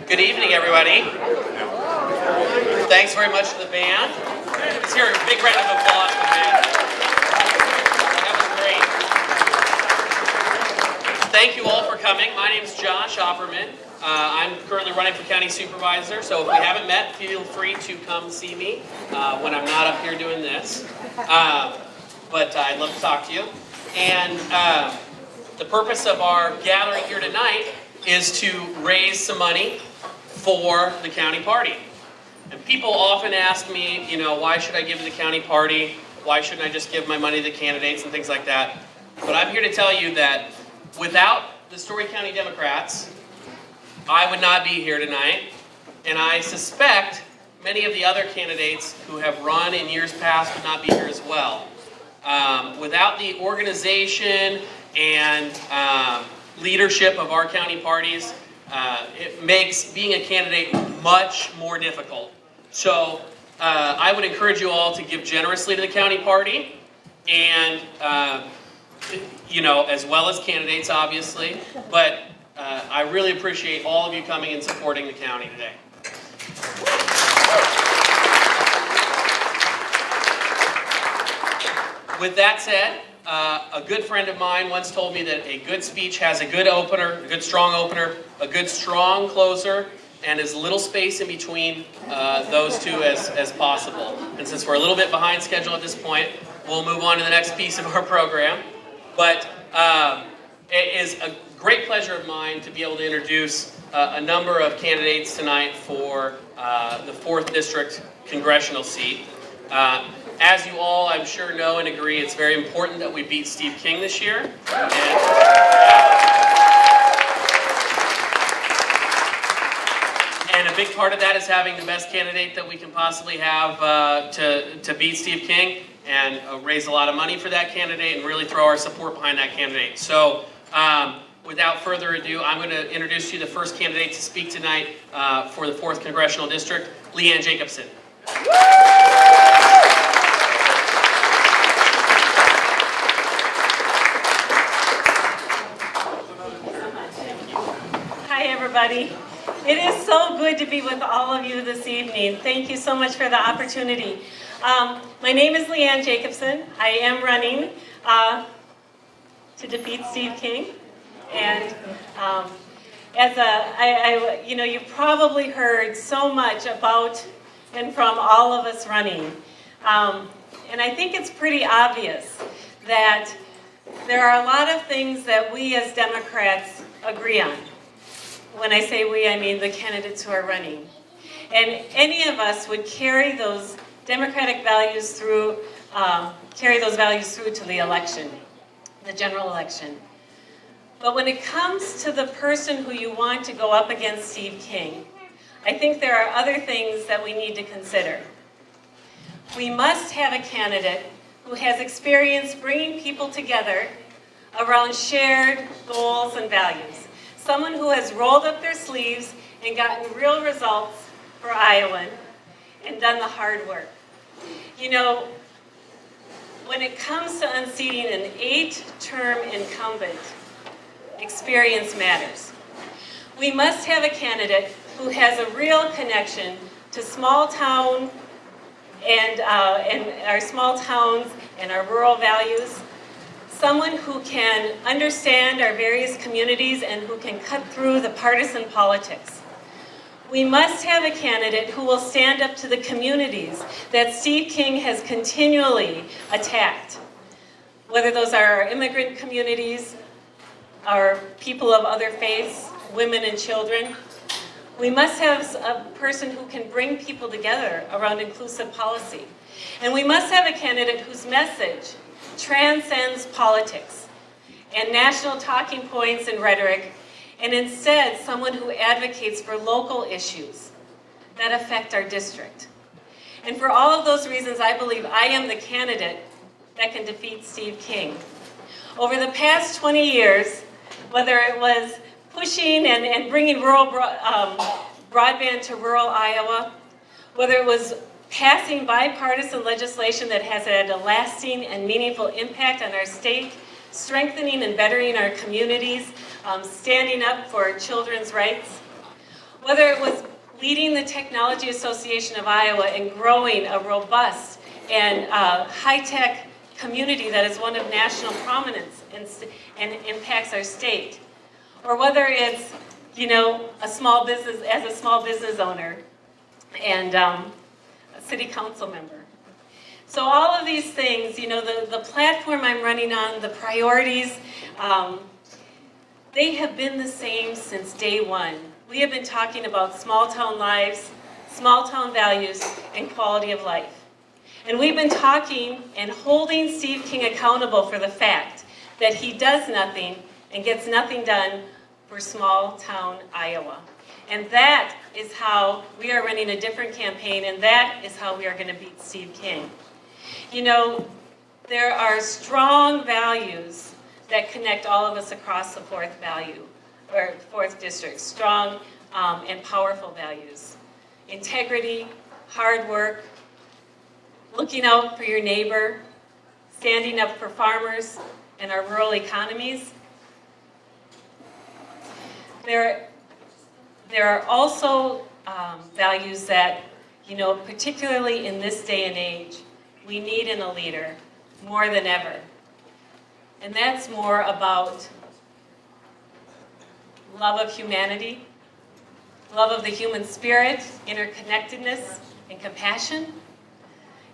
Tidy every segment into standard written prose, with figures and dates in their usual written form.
Good evening, everybody. Thanks very much to the band. Let's hear a big round of applause for the band. That was great. Thank you all for coming. My name is Josh Opperman. I'm currently running for county supervisor, so if we haven't met, feel free to come see me when I'm not up here doing this. But I'd love to talk to you. And the purpose of our gathering here tonight is to raise some money for the county party. And people often ask me, why should I give to the county party? Why shouldn't I just give my money to the candidates and things like that? But I'm here to tell you that without the Story County Democrats, I would not be here tonight. And I suspect many of the other candidates who have run in years past would not be here as well. Without the organization and leadership of our county parties, it makes being a candidate much more difficult. So I would encourage you all to give generously to the county party, and as well as candidates, obviously. But I really appreciate all of you coming and supporting the county today. With that said, a good friend of mine once told me that a good speech has a good opener, a good strong opener, a good strong closer, and as little space in between those two as possible. And since we're a little bit behind schedule at this point, we'll move on to the next piece of our program. But it is a great pleasure of mine to be able to introduce a number of candidates tonight for the 4th District Congressional seat. As you all, I'm sure, know and agree, it's very important that we beat Steve King this year. And a big part of that is having the best candidate that we can possibly have to beat Steve King and raise a lot of money for that candidate and really throw our support behind that candidate. So without further ado, I'm going to introduce you the first candidate to speak tonight for the 4th Congressional District, Leann Jacobsen. Hi, everybody. It is so good to be with all of you this evening. Thank you so much for the opportunity. My name is Leanne Jacobson. I am running to defeat Steve King. And you've probably heard so much about and from all of us running. And I think it's pretty obvious that there are a lot of things that we as Democrats agree on. When I say we, I mean the candidates who are running. And any of us would carry those democratic values through, to the election, the general election. But when it comes to the person who you want to go up against Steve King, I think there are other things that we need to consider. We must have a candidate who has experience bringing people together around shared goals and values. Someone who has rolled up their sleeves and gotten real results for Iowa and done the hard work. When it comes to unseating an 8-term incumbent, experience matters. We must have a candidate who has a real connection to small town and our small towns and our rural values. Someone who can understand our various communities and who can cut through the partisan politics. We must have a candidate who will stand up to the communities that Steve King has continually attacked, whether those are our immigrant communities, our people of other faiths, women and children. We must have a person who can bring people together around inclusive policy. And we must have a candidate whose message transcends politics and national talking points and rhetoric, and instead someone who advocates for local issues that affect our district. And for all of those reasons, I believe I am the candidate that can defeat Steve King. Over the past 20 years, whether it was pushing and bringing rural broadband to rural Iowa, whether it was passing bipartisan legislation that has had a lasting and meaningful impact on our state, strengthening and bettering our communities, standing up for children's rights, whether it was leading the Technology Association of Iowa and growing a robust and high-tech community that is one of national prominence and impacts our state, or whether it's, a small business, as a small business owner and a city council member. So all of these things, the platform I'm running on, the priorities, they have been the same since day one. We have been talking about small town lives, small town values, and quality of life. And we've been talking and holding Steve King accountable for the fact that he does nothing and gets nothing done for small town Iowa. And that is how we are running a different campaign, and that is how we are going to beat Steve King. There are strong values that connect all of us across the fourth district. Strong and powerful values. Integrity, hard work, looking out for your neighbor, standing up for farmers and our rural economies. There are also values that, particularly in this day and age, we need in a leader more than ever. And that's more about love of humanity, love of the human spirit, interconnectedness, and compassion.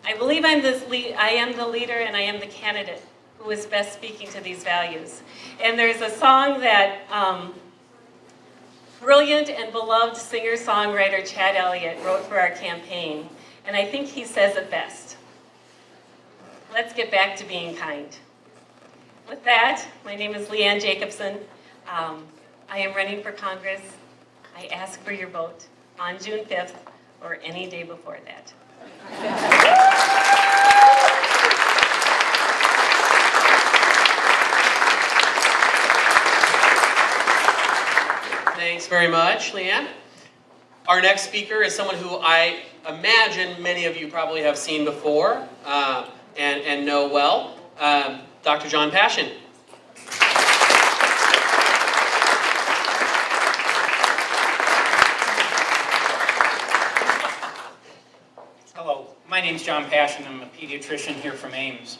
I believe I am the leader and I am the candidate who is best speaking to these values. And there's a song that brilliant and beloved singer-songwriter Chad Elliott wrote for our campaign, and I think he says it best. Let's get back to being kind. With that, my name is Leanne Jacobson. I am running for Congress. I ask for your vote on June 5th or any day before that. Thanks very much, Leanne. Our next speaker is someone who I imagine many of you probably have seen before and know well, Dr. John Paschen. Hello, my name's John Paschen. I'm a pediatrician here from Ames.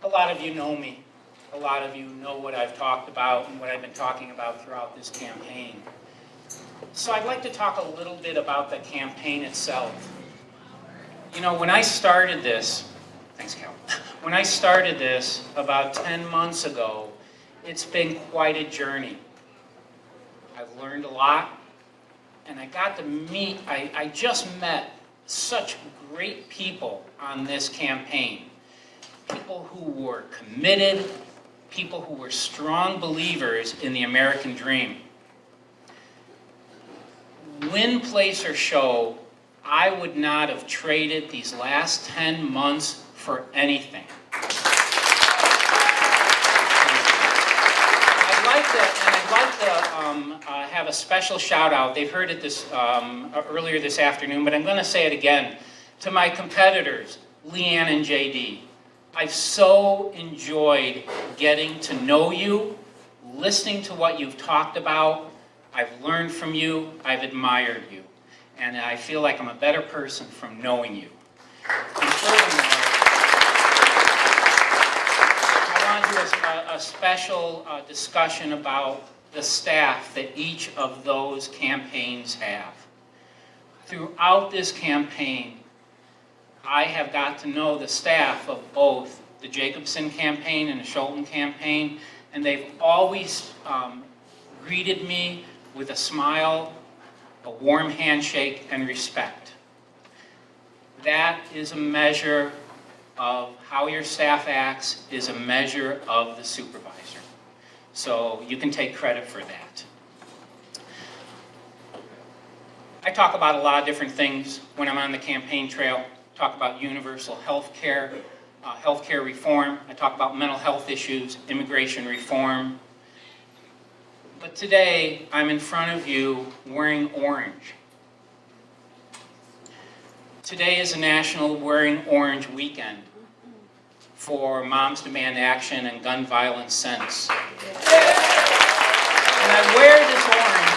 A lot of you know me. A lot of you know what I've talked about and what I've been talking about throughout this campaign. So I'd like to talk a little bit about the campaign itself. When I started this, thanks Cal, when I started this about 10 months ago, it's been quite a journey. I've learned a lot, and I got to meet, I just met such great people on this campaign. People who were committed, people who were strong believers in the American dream. Win, place, or show, I would not have traded these last 10 months for anything. I'd like to have a special shout out. They've heard it earlier this afternoon, but I'm going to say it again. To my competitors, Leanne and JD. I've so enjoyed getting to know you, listening to what you've talked about. I've learned from you, I've admired you, and I feel like I'm a better person from knowing you. And furthermore, I want to do a special discussion about the staff that each of those campaigns have. Throughout this campaign, I have got to know the staff of both the Jacobson campaign and the Scholton campaign, and they've always greeted me with a smile, a warm handshake, and respect. That is a measure of how your staff acts, is a measure of the supervisor. So you can take credit for that. I talk about a lot of different things when I'm on the campaign trail. Talk about universal health care reform. I talk about mental health issues, immigration reform. But today, I'm in front of you wearing orange. Today is a National Wearing Orange weekend for Moms Demand Action and Gun Violence Sense. And I wear this orange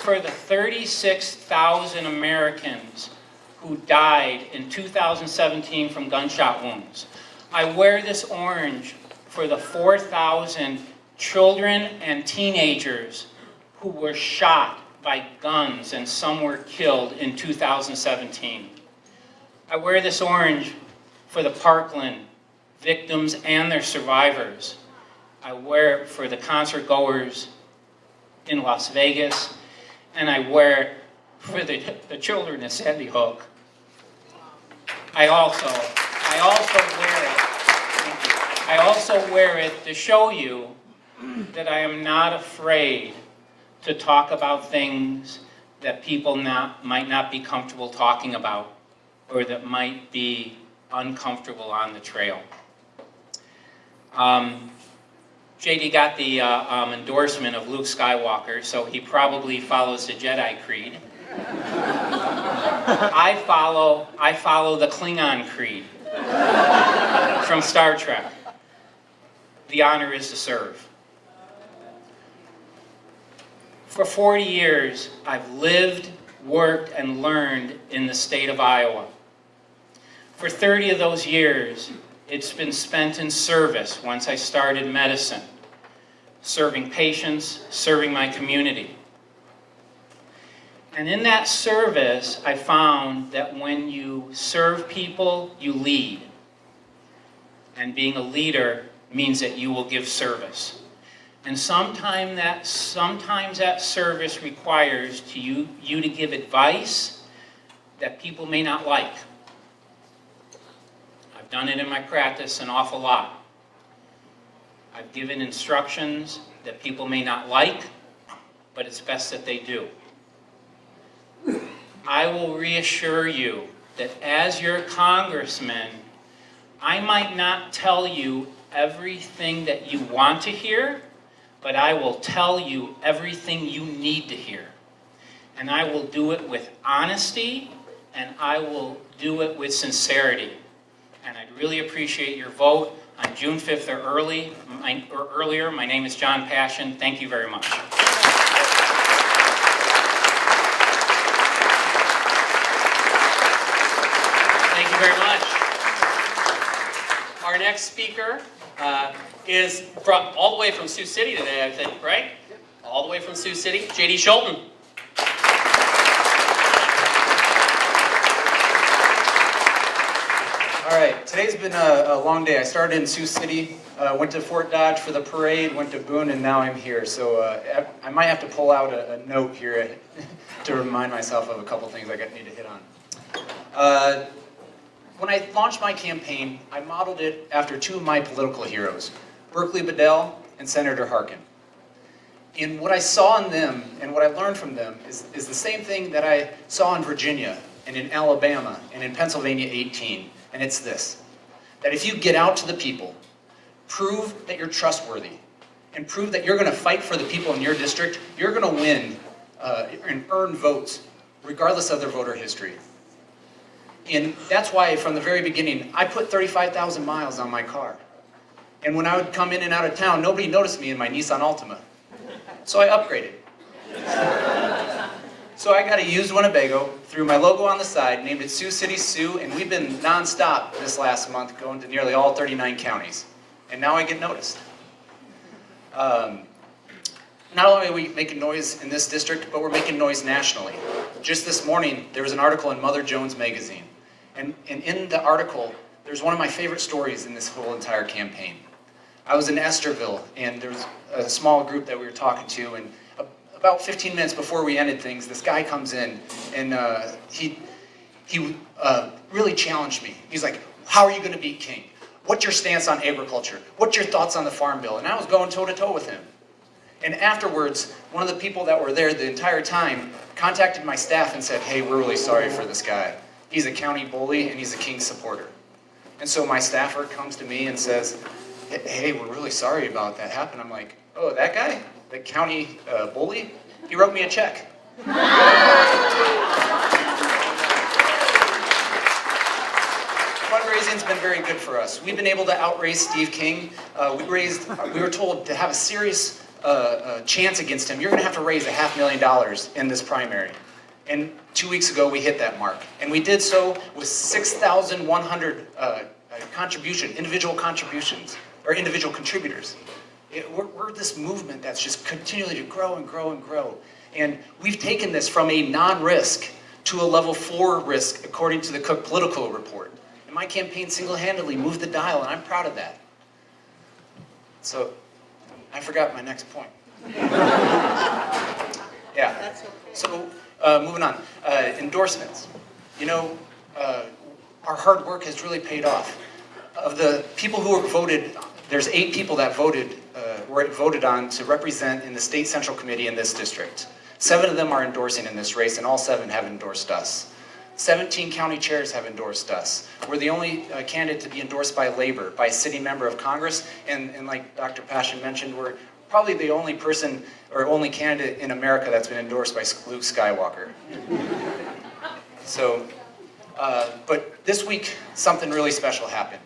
for the 36,000 Americans who died in 2017 from gunshot wounds. I wear this orange for the 4,000 children and teenagers who were shot by guns and some were killed in 2017. I wear this orange for the Parkland victims and their survivors. I wear it for the concert goers in Las Vegas, and I wear it for the children at Sandy Hook. I also wear it to show you that I am not afraid to talk about things that people might not be comfortable talking about or that might be uncomfortable on the trail. JD got the endorsement of Luke Skywalker, so he probably follows the Jedi Creed. I follow the Klingon Creed from Star Trek. The honor is to serve. For 40 years, I've lived, worked, and learned in the state of Iowa. For 30 of those years, it's been spent in service once I started medicine, serving patients, serving my community. And in that service, I found that when you serve people, you lead. And being a leader means that you will give service. And sometimes that service requires you to give advice that people may not like. I've done it in my practice an awful lot. I've given instructions that people may not like, but it's best that they do. I will reassure you that as your congressman, I might not tell you everything that you want to hear, but I will tell you everything you need to hear. And I will do it with honesty, and I will do it with sincerity. And I'd really appreciate your vote on June 5th or earlier. My name is John Paschen. Thank you very much. Thank you very much. Our next speaker is all the way from Sioux City today, I think, right? All the way from Sioux City, D Scholton. All right, today's been a long day. I started in Sioux City, went to Fort Dodge for the parade, went to Boone, and now I'm here. So I might have to pull out a note here to remind myself of a couple things I need to hit on. When I launched my campaign, I modeled it after two of my political heroes, Berkeley Bedell and Senator Harkin. And what I saw in them and what I learned from them is the same thing that I saw in Virginia and in Alabama and in Pennsylvania 18. And it's this, that if you get out to the people, prove that you're trustworthy, and prove that you're going to fight for the people in your district, you're going to win and earn votes, regardless of their voter history. And that's why, from the very beginning, I put 35,000 miles on my car. And when I would come in and out of town, nobody noticed me in my Nissan Altima. So I upgraded. So I got a used Winnebago, threw my logo on the side, named it Sioux City Sioux, and we've been nonstop this last month, going to nearly all 39 counties. And now I get noticed. Not only are we making noise in this district, but we're making noise nationally. Just this morning, there was an article in Mother Jones magazine. And in the article, there's one of my favorite stories in this whole entire campaign. I was in Esterville, and there was a small group that we were talking to, and about 15 minutes before we ended things, this guy comes in, and he really challenged me. He's like, how are you going to beat King? What's your stance on agriculture? What's your thoughts on the Farm Bill? And I was going toe-to-toe with him. And afterwards, one of the people that were there the entire time contacted my staff and said, hey, we're really sorry for this guy. He's a county bully, and he's a King supporter. And so my staffer comes to me and says, hey, we're really sorry about that happened. I'm like, oh, that guy? The county bully? He wrote me a check. Fundraising's been very good for us. We've been able to outraise Steve King. We were told to have a serious chance against him, you're going to have to raise $500,000 in this primary. And 2 weeks ago, we hit that mark. And we did so with 6,100 individual contributions, or individual contributors. We're this movement that's just continually to grow and grow and grow. And we've taken this from a non-risk to a level 4 risk, according to the Cook Political Report. And my campaign single-handedly moved the dial, and I'm proud of that. So, I forgot my next point. Yeah. So, moving on. Endorsements. You know, our hard work has really paid off. Of the people who were voted, there's 8 people that were voted on to represent in the State Central Committee in this district. 7 of them are endorsing in this race, and all 7 have endorsed us. 17 county chairs have endorsed us. We're the only candidate to be endorsed by labor, by a sitting member of Congress, and like Dr. Paschen mentioned, we're probably the only person or only candidate in America that's been endorsed by Luke Skywalker. So, but this week, something really special happened.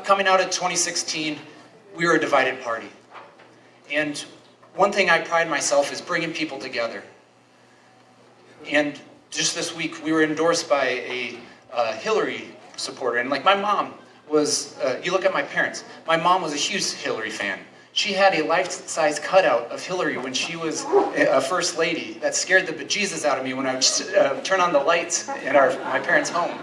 Coming out of 2016, we were a divided party. And one thing I pride myself is bringing people together. And just this week, we were endorsed by a Hillary supporter. And like my mom was, you look at my parents, my mom was a huge Hillary fan. She had a life-size cutout of Hillary when she was a first lady that scared the bejesus out of me when I would turn on the lights in my parents' home.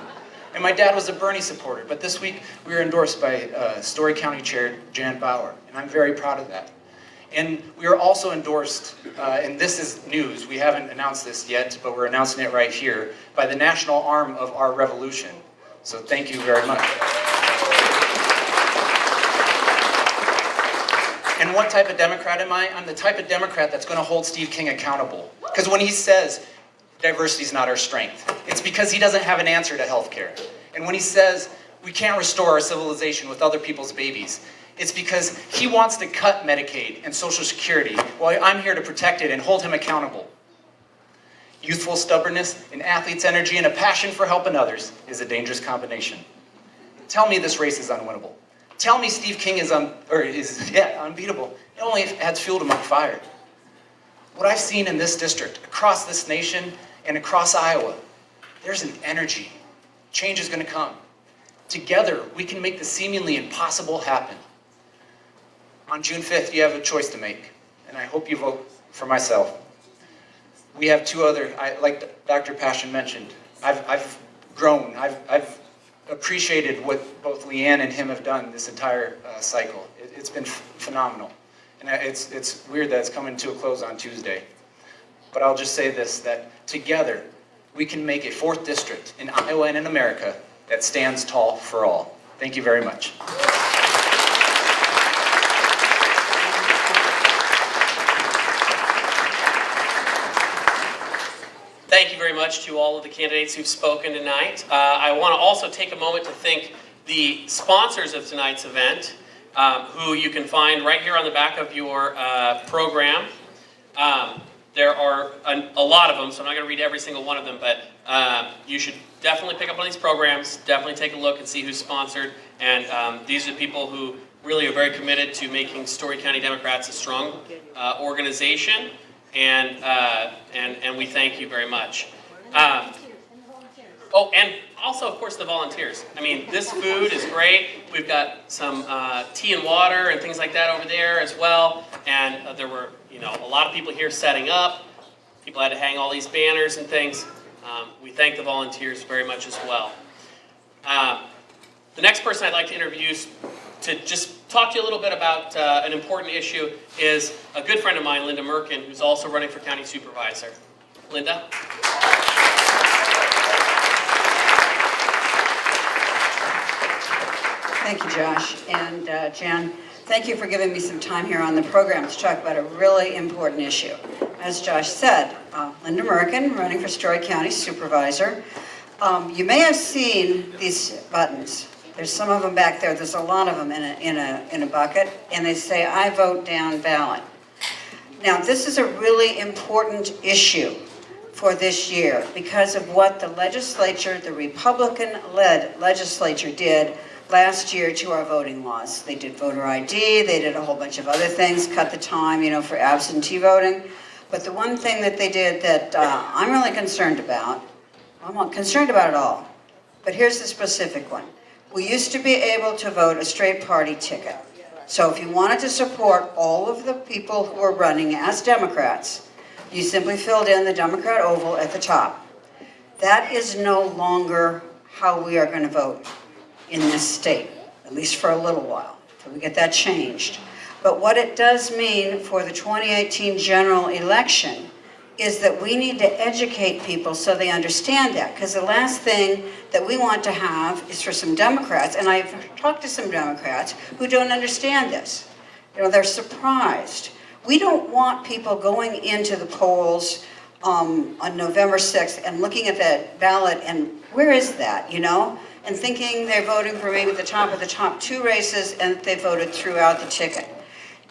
And my dad was a Bernie supporter. But this week, we were endorsed by Story County Chair Jan Bauer. And I'm very proud of that. And we are also endorsed, and this is news, we haven't announced this yet, but we're announcing it right here, by the national arm of our revolution. So thank you very much. And what type of Democrat am I? I'm the type of Democrat that's going to hold Steve King accountable. Because when he says diversity is not our strength, it's because he doesn't have an answer to health care. And when he says we can't restore our civilization with other people's babies, it's because he wants to cut Medicaid and Social Security while I'm here to protect it and hold him accountable. Youthful stubbornness, an athlete's energy, and a passion for helping others is a dangerous combination. Tell me this race is unwinnable. Tell me Steve King is unbeatable. It only adds fuel to my fire. What I've seen in this district, across this nation, and across Iowa, there's an energy. Change is going to come. Together, we can make the seemingly impossible happen. On June 5th, you have a choice to make, and I hope you vote for myself. We have 2 other, like Dr. Paschen mentioned, I've grown, I've appreciated what both Leanne and him have done this entire cycle. It's been phenomenal, and it's weird that it's coming to a close on Tuesday. But I'll just say this, that together, we can make a 4th district in Iowa and in America that stands tall for all. Thank you very much. Thank you very much to all of the candidates who've spoken tonight. I want to also take a moment to thank the sponsors of tonight's event, who you can find right here on the back of your program. There are a lot of them, so I'm not going to read every single one of them, but you should definitely pick up on these programs, definitely take a look and see who's sponsored, and these are the people who really are very committed to making Story County Democrats a strong organization. And we thank you very much. Oh, and also, of course, the volunteers. I mean, this food is great. We've got some tea and water and things like that over there as well. And there were, a lot of people here setting up. People had to hang all these banners and things. We thank the volunteers very much as well. The next person I'd like to introduce to just talk to you a little bit about an important issue is a good friend of mine, Linda Murken, who's also running for county supervisor. Linda? Thank you, Josh. And Jan, thank you for giving me some time here on the program to talk about a really important issue. As Josh said, Linda Murken, running for Story County Supervisor. You may have seen these buttons. There's some of them back there. There's a lot of them in a bucket, and they say, "I vote down ballot." Now, this is a really important issue for this year because of what the legislature, the Republican-led legislature, did last year to our voting laws. They did voter ID, they did a whole bunch of other things, cut the time, for absentee voting. But the one thing that they did that I'm really concerned about, I'm not concerned about it all, but here's the specific one. We used to be able to vote a straight party ticket. So if you wanted to support all of the people who are running as Democrats, you simply filled in the Democrat oval at the top. That is no longer how we are going to vote in this state, at least for a little while, until we get that changed. But what it does mean for the 2018 general election is that we need to educate people so they understand that. Because the last thing that we want to have is for some Democrats, and I've talked to some Democrats who don't understand this. They're surprised. We don't want people going into the polls on November 6th and looking at that ballot and where is that, and thinking they're voting for maybe the top two races and that they voted throughout the ticket.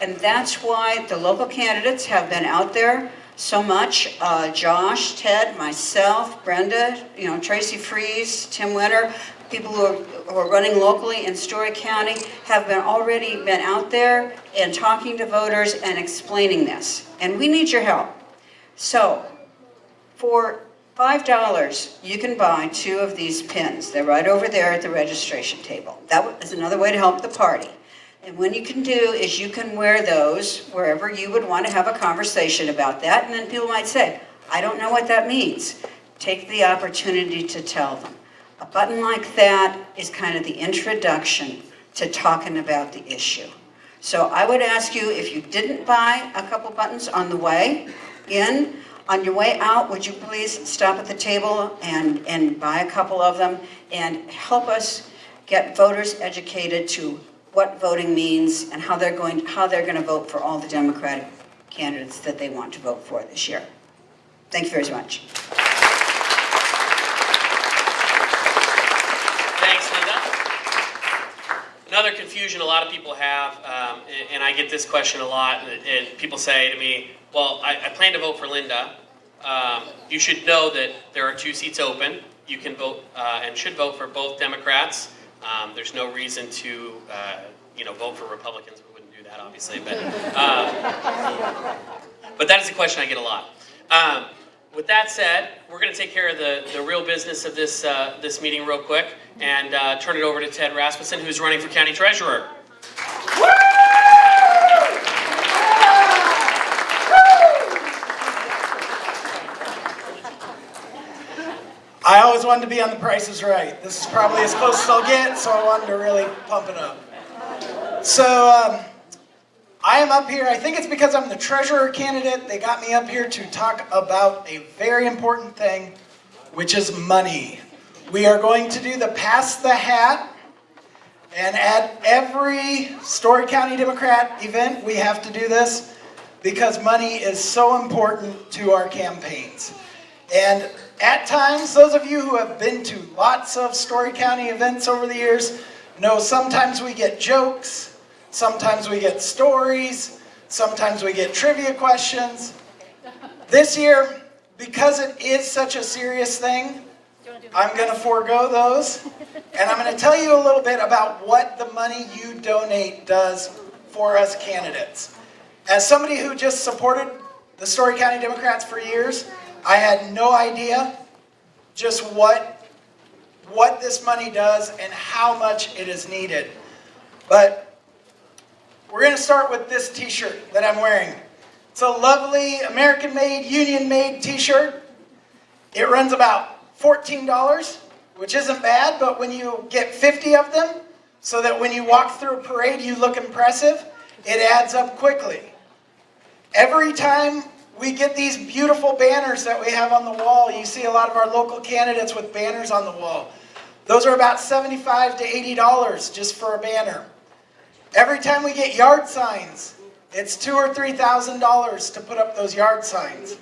And that's why the local candidates have been out there so much. Josh, Ted, myself, Brenda, Tracy Freeze, Tim Winter, people who are running locally in Story County have already been out there and talking to voters and explaining this. And we need your help. So, for $5, you can buy 2 of these pins. They're right over there at the registration table. That is another way to help the party. And what you can do is you can wear those wherever you would want to have a conversation about that. And then people might say, I don't know what that means. Take the opportunity to tell them. A button like that is kind of the introduction to talking about the issue. So I would ask you, if you didn't buy a couple buttons on the way in, on your way out, would you please stop at the table and buy a couple of them and help us get voters educated to what voting means and how they're going to vote for all the Democratic candidates that they want to vote for this year. Thank you very much. Thanks, Linda. Another confusion a lot of people have, and I get this question a lot, and people say to me, well, I plan to vote for Linda. You should know that there are 2 seats open. You can vote and should vote for both Democrats. There's no reason to, vote for Republicans. We wouldn't do that, obviously, but that is a question I get a lot. With that said, we're going to take care of the real business of this meeting real quick and turn it over to Ted Rasmusson, who's running for county treasurer. I always wanted to be on The Price is Right. This is probably as close as I'll get, so I wanted to really pump it up. So, I am up here, I think it's because I'm the treasurer candidate, they got me up here to talk about a very important thing, which is money. We are going to do the Pass the Hat, and at every Story County Democrat event, we have to do this because money is so important to our campaigns. And at times, those of you who have been to lots of Story County events over the years know sometimes we get jokes, sometimes we get stories, sometimes we get trivia questions. This year, because it is such a serious thing, I'm going to forego those, and I'm going to tell you a little bit about what the money you donate does for us candidates. As somebody who just supported the Story County Democrats for years, I had no idea just what this money does and how much it is needed. But we're going to start with this t-shirt that I'm wearing. It's a lovely American-made, union-made t-shirt. It runs about $14, which isn't bad, but when you get 50 of them, so that when you walk through a parade you look impressive, it adds up quickly. Every time we get these beautiful banners that we have on the wall. You see a lot of our local candidates with banners on the wall. Those are about $75 to $80 just for a banner. Every time we get yard signs, it's $2,000 or $3,000 to put up those yard signs.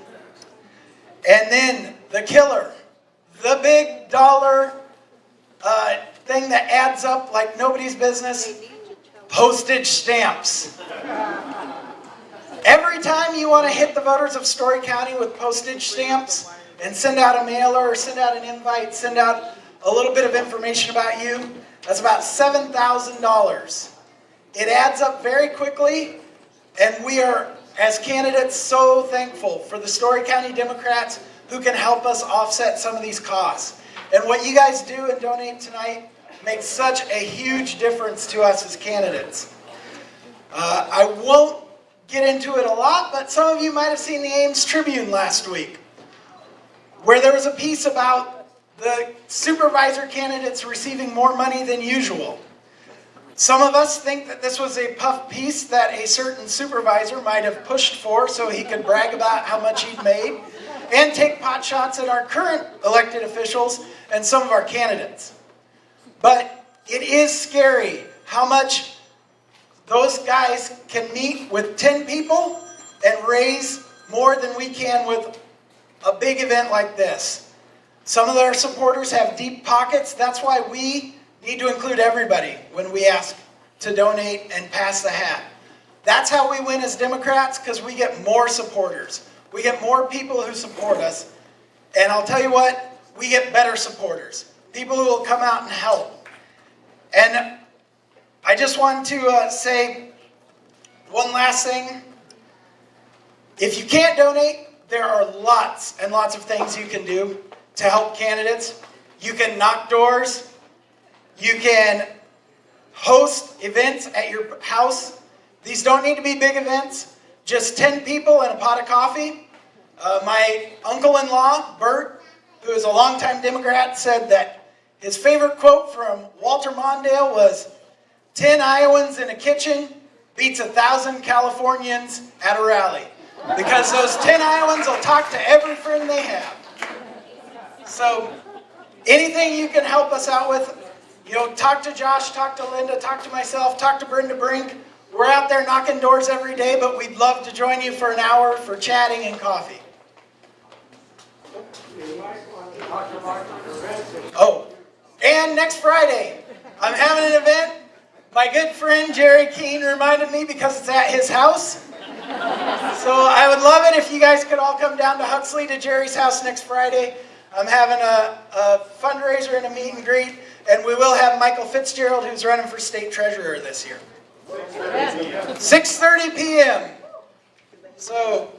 And then the killer, the big dollar thing that adds up like nobody's business, postage stamps. Every time you want to hit the voters of Story County with postage stamps and send out a mailer or send out an invite, send out a little bit of information about you, That's about $7,000. It adds up very quickly, and we are, as candidates, so thankful for the Story County Democrats who can help us offset some of these costs. And what you guys do and donate tonight makes such a huge difference to us as candidates. I won't get into it a lot, but some of you might have seen the Ames Tribune last week, where there was a piece about the supervisor candidates receiving more money than usual. Some of us think that this was a puff piece that a certain supervisor might have pushed for so he could brag about how much he'd made and take pot shots at our current elected officials and some of our candidates. But it is scary how much those guys can meet with 10 people and raise more than we can with a big event like this. Some of our supporters have deep pockets. That's why we need to include everybody when we ask to donate and pass the hat. That's how we win as Democrats, because we get more supporters. We get more people who support us. And I'll tell you what, we get better supporters. People who will come out and help. And I just want to say one last thing. If you can't donate, there are lots and lots of things you can do to help candidates. You can knock doors. You can host events at your house. These don't need to be big events. Just 10 people and a pot of coffee. My uncle-in-law, Bert, who is a longtime Democrat, said that his favorite quote from Walter Mondale was, 10 Iowans in a kitchen beats 1,000 Californians at a rally. Because those 10 Iowans will talk to every friend they have. So anything you can help us out with, talk to Josh, talk to Linda, talk to myself, talk to Brenda Brink. We're out there knocking doors every day, but we'd love to join you for an hour for chatting and coffee. Oh, and next Friday, I'm having an event. My good friend Jerry Keene reminded me because it's at his house. So I would love it if you guys could all come down to Huxley to Jerry's house next Friday. I'm having a fundraiser and a meet and greet, and we will have Michael Fitzgerald, who's running for state treasurer this year. 6:30 p.m. So,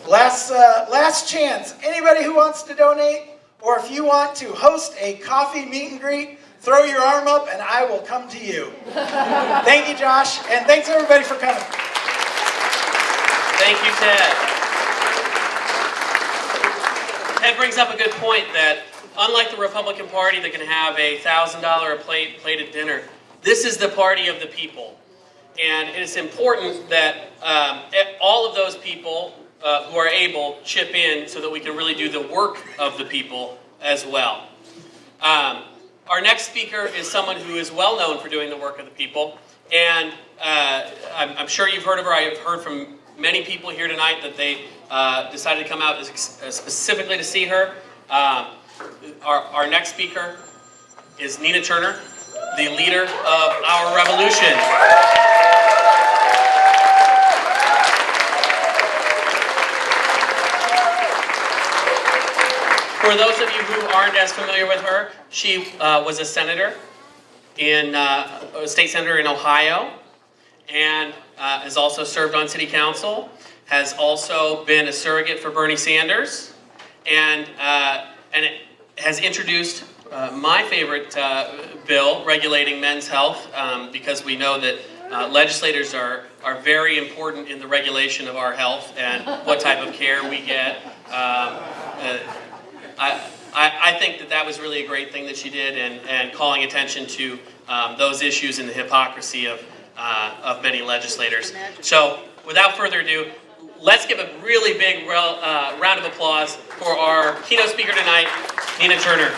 last chance. Anybody who wants to donate, or if you want to host a coffee meet and greet, throw your arm up and I will come to you. Thank you, Josh, and thanks everybody for coming. Thank you, Ted. Ted brings up a good point that unlike the Republican Party that can have a $1,000 a plate at dinner, this is the party of the people. And it is important that all of those people who are able chip in so that we can really do the work of the people as well. Our next speaker is someone who is well known for doing the work of the people. And I'm sure you've heard of her. I have heard from many people here tonight that they decided to come out specifically to see her. Our next speaker is Nina Turner, the leader of our revolution. For those of you who aren't as familiar with her, she was a senator a state senator in Ohio, and has also served on city council, has also been a surrogate for Bernie Sanders, and it has introduced my favorite bill regulating men's health, because we know that legislators are very important in the regulation of our health and what type of care we get. I think that was really a great thing that she did, and calling attention to those issues and the hypocrisy of many legislators. So, without further ado, let's give a really big round of applause for our keynote speaker tonight, Nina Turner.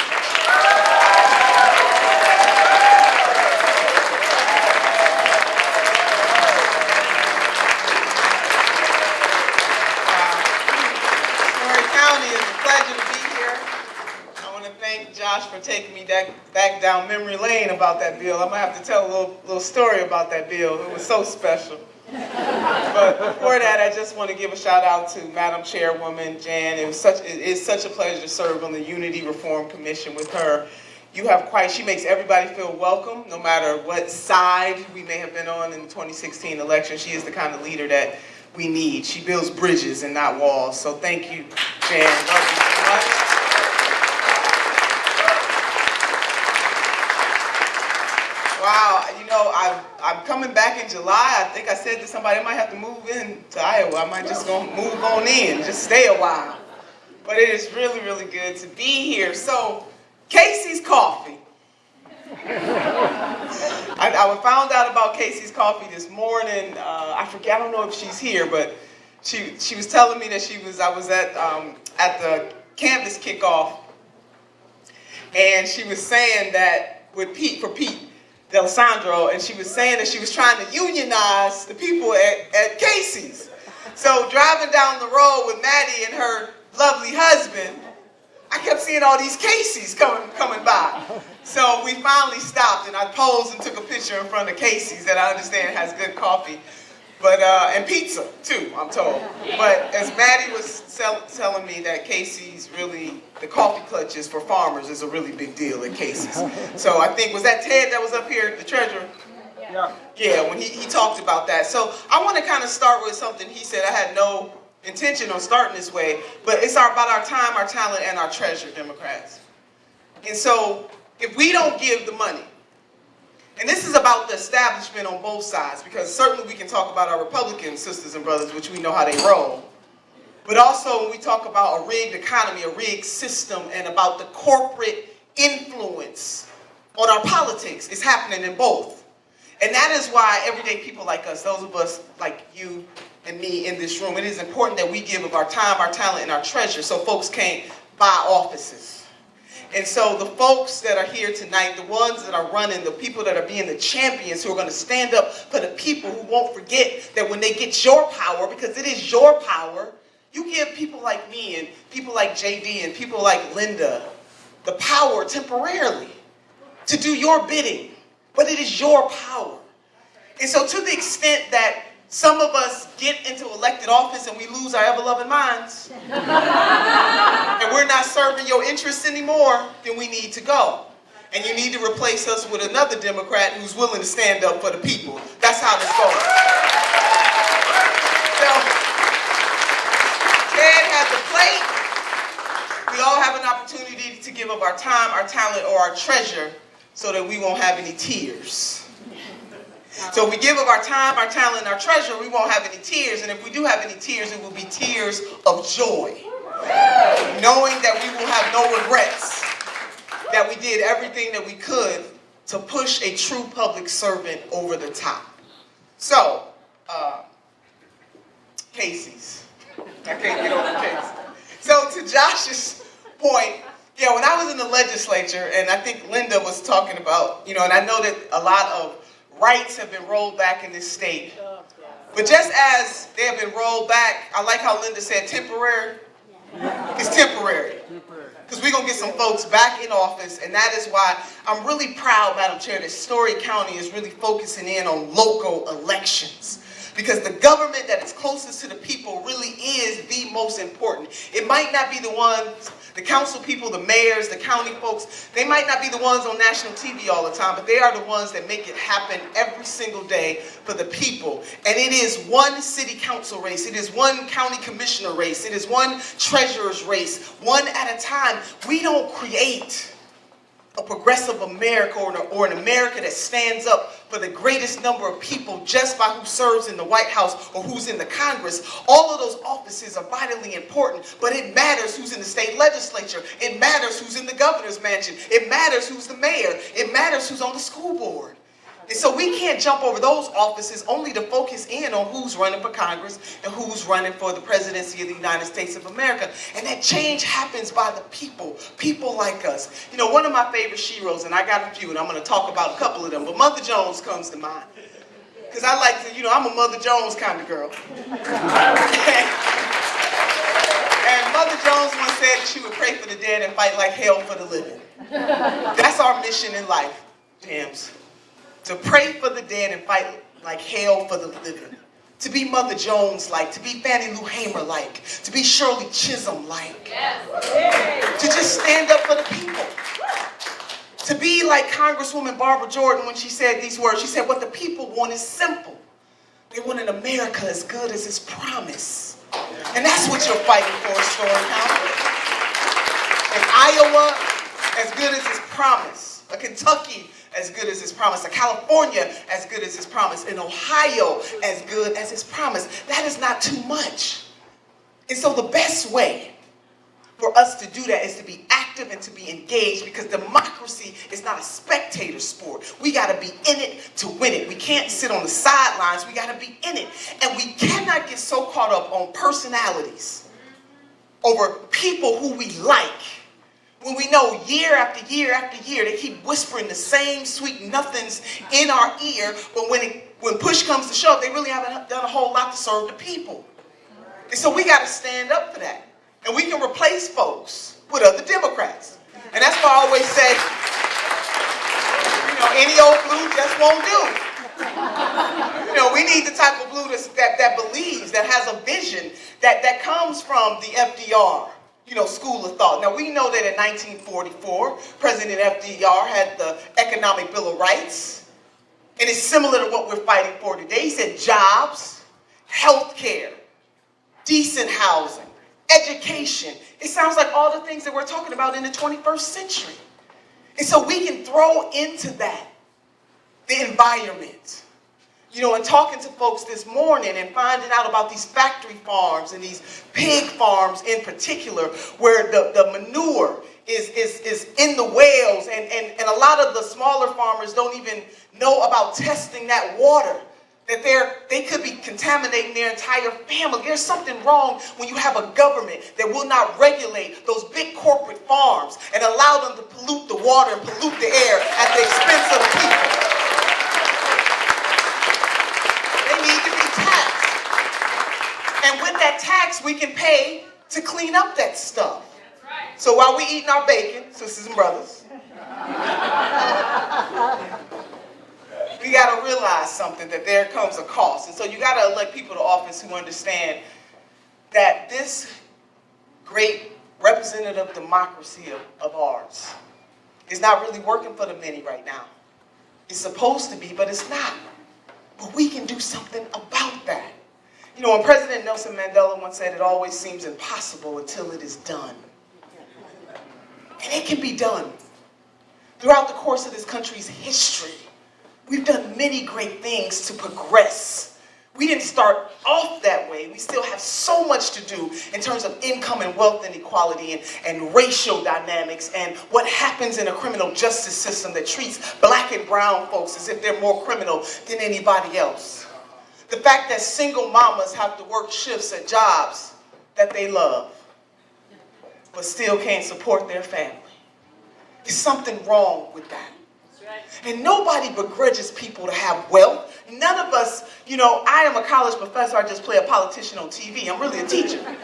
Josh for taking me back down memory lane about that bill. I'm gonna have to tell a little story about that bill. It was so special. But before that, I just want to give a shout out to Madam Chairwoman Jan. It is such a pleasure to serve on the Unity Reform Commission with her. she makes everybody feel welcome, no matter what side we may have been on in the 2016 election. She is the kind of leader that we need. She builds bridges and not walls. So thank you, Jan. Love you so much. Wow, I'm coming back in July. I think I said to somebody I might have to move in to Iowa. I might just go move on in, just stay a while. But it is really, really good to be here. So, Casey's Coffee. I found out about Casey's Coffee this morning. I don't know if she's here, but she was telling me that I was at the Canvas kickoff, and she was saying that for Pete D'Alessandro, and she was saying that she was trying to unionize the people at Casey's. So driving down the road with Maddie and her lovely husband, I kept seeing all these Casey's coming by. So we finally stopped, and I posed and took a picture in front of Casey's that I understand has good coffee, but and pizza too, I'm told. But as Maddie was telling me that Casey's really, the coffee clutches for farmers is a really big deal at Casey's. So I think, was that Ted that was up here, the treasurer? Yeah, when he talked about that. So I want to kind of start with something he said. I had no intention on starting this way, but it's about our time, our talent, and our treasure, Democrats. And so if we don't give the money, and this is about the establishment on both sides, because certainly we can talk about our Republican sisters and brothers, which we know how they roll, but also when we talk about a rigged economy, a rigged system, and about the corporate influence on our politics, it's happening in both. And that is why everyday people like us, those of us like you and me in this room, it is important that we give of our time, our talent, and our treasure so folks can't buy offices. And so the folks that are here tonight, the ones that are running, the people that are being the champions who are going to stand up for the people who won't forget that when they get your power, because it is your power, you give people like me and people like JD and people like Linda the power temporarily to do your bidding. But it is your power. And so to the extent that some of us get into elected office and we lose our ever-loving minds, and we're not serving your interests anymore, then we need to go. And you need to replace us with another Democrat who's willing to stand up for the people. That's how this goes. So, Ted has a plate. We all have an opportunity to give up our time, our talent, or our treasure so that we won't have any tears. So if we give up our time, our talent, and our treasure, we won't have any tears. And if we do have any tears, it will be tears of joy. Knowing that we will have no regrets. That we did everything that we could to push a true public servant over the top. So, Casey's. I can't get over Casey's. So to Josh's point, yeah, when I was in the legislature, and I think Linda was talking about, and I know that a lot of rights have been rolled back in this state. But just as they have been rolled back, I like how Linda said temporary. It's temporary. Because we're going to get some folks back in office, and that is why I'm really proud, Madam Chair, that Story County is really focusing in on local elections. Because the government that is closest to the people really is the most important. It might not be the ones, the council people, the mayors, the county folks, they might not be the ones on national TV all the time, but they are the ones that make it happen every single day for the people. And it is one city council race. It is one county commissioner race. It is one treasurer's race, one at a time. We don't create a progressive America or an America that stands up for the greatest number of people just by who serves in the White House or who's in the Congress. All of those offices are vitally important, but it matters who's in the state legislature. It matters who's in the governor's mansion. It matters who's the mayor. It matters who's on the school board. And so we can't jump over those offices only to focus in on who's running for Congress and who's running for the presidency of the United States of America. And that change happens by the people, people like us. One of my favorite sheroes, and I got a few, and I'm going to talk about a couple of them, but Mother Jones comes to mind. Because I like to, I'm a Mother Jones kind of girl. And Mother Jones once said that she would pray for the dead and fight like hell for the living. That's our mission in life, Jams. To pray for the dead and fight like hell for the living. To be Mother Jones-like. To be Fannie Lou Hamer-like. To be Shirley Chisholm-like. Yes. To just stand up for the people. To be like Congresswoman Barbara Jordan when she said these words. She said, what the people want is simple. They want an America as good as its promise. And that's what you're fighting for, Story County. An Iowa as good as its promise. A Kentucky as good as its promise. A California as good as its promise. An Ohio as good as its promise. That is not too much. And so the best way for us to do that is to be active and to be engaged, because democracy is not a spectator sport. We got to be in it to win it. We can't sit on the sidelines. We got to be in it. And we cannot get so caught up on personalities over people who we like, when we know year after year after year they keep whispering the same sweet nothings in our ear, but when push comes to shove, they really haven't done a whole lot to serve the people. And so we got to stand up for that. And we can replace folks with other Democrats. And that's why I always say, any old blue just won't do. We need the type of blue that believes, that has a vision, that comes from the FDR, school of thought. Now, we know that in 1944, President FDR had the Economic Bill of Rights. And it's similar to what we're fighting for today. He said jobs, health care, decent housing, education. It sounds like all the things that we're talking about in the 21st century. And so we can throw into that the environment. And talking to folks this morning and finding out about these factory farms and these pig farms in particular, where the manure is in the wells, and a lot of the smaller farmers don't even know about testing that water, that they could be contaminating their entire family. There's something wrong when you have a government that will not regulate those big corporate farms and allow them to pollute the water and pollute the air at the expense of the people. They need to be taxed. And with that tax, we can pay to clean up that stuff. So while we eating our bacon, sisters and brothers, we got to realize something, that there comes a cost. And so you got to elect people to office who understand that this great representative democracy of ours is not really working for the many right now. It's supposed to be, but it's not. But we can do something about that. When President Nelson Mandela once said, it always seems impossible until it is done. And it can be done. Throughout the course of this country's history, we've done many great things to progress. We didn't start off that way. We still have so much to do in terms of income and wealth inequality and racial dynamics and what happens in a criminal justice system that treats black and brown folks as if they're more criminal than anybody else. The fact that single mamas have to work shifts at jobs that they love, but still can't support their family. There's something wrong with that. And nobody begrudges people to have wealth. None of us, I am a college professor, I just play a politician on TV. I'm really a teacher. And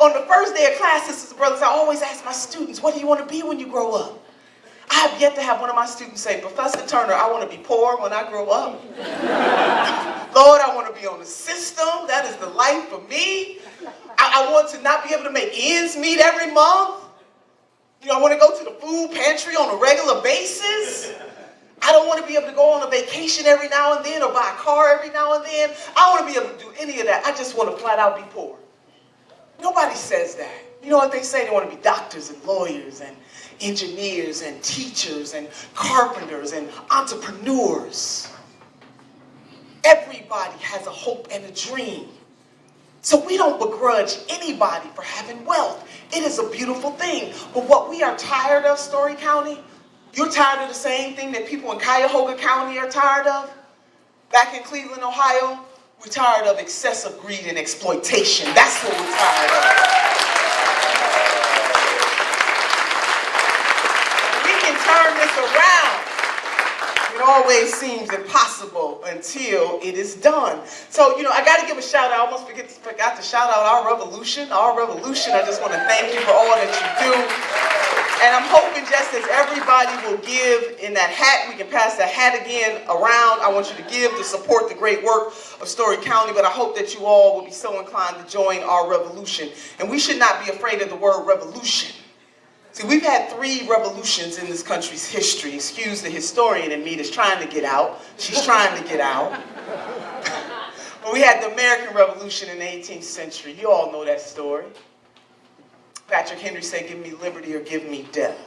on the first day of class, sisters and brothers, I always ask my students, what do you want to be when you grow up? I have yet to have one of my students say, Professor Turner, I want to be poor when I grow up. Lord, I want to be on the system. That is the life for me. I want to not be able to make ends meet every month. I want to go to the food pantry on a regular basis. I don't want to be able to go on a vacation every now and then or buy a car every now and then. I don't want to be able to do any of that. I just want to flat out be poor. Nobody says that. You know what they say? They want to be doctors and lawyers and engineers and teachers and carpenters and entrepreneurs. Everybody has a hope and a dream. So we don't begrudge anybody for having wealth. It is a beautiful thing. But what we are tired of, Story County, you're tired of the same thing that people in Cuyahoga County are tired of? Back in Cleveland, Ohio, we're tired of excessive greed and exploitation. That's what we're tired of. We can turn this around. It always seems impossible until it is done. So, I got to give a shout out. I almost forgot to shout out our revolution. Our revolution, I just want to thank you for all that you do. And I'm hoping just as everybody will give in that hat, we can pass that hat again around. I want you to give to support the great work of Story County, but I hope that you all will be so inclined to join our revolution. And we should not be afraid of the word revolution. See, we've had 3 revolutions in this country's history. Excuse the historian in me that's trying to get out. She's trying to get out. But we had the American Revolution in the 18th century. You all know that story. Patrick Henry said, give me liberty or give me death.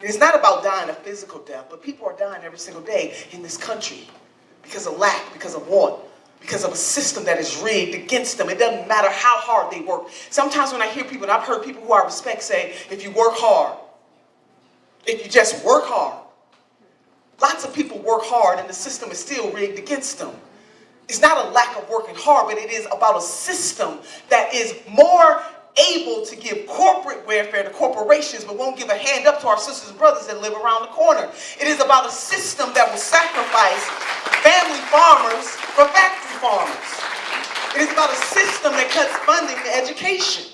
It's not about dying a physical death, but people are dying every single day in this country because of lack, because of want, because of a system that is rigged against them. It doesn't matter how hard they work. Sometimes when I hear people, and I've heard people who I respect say, if you work hard, if you just work hard, lots of people work hard and the system is still rigged against them. It's not a lack of working hard, but it is about a system that is more able to give corporate welfare to corporations, but won't give a hand up to our sisters and brothers that live around the corner. It is about a system that will sacrifice family farmers for factory farmers. It is about a system that cuts funding to education.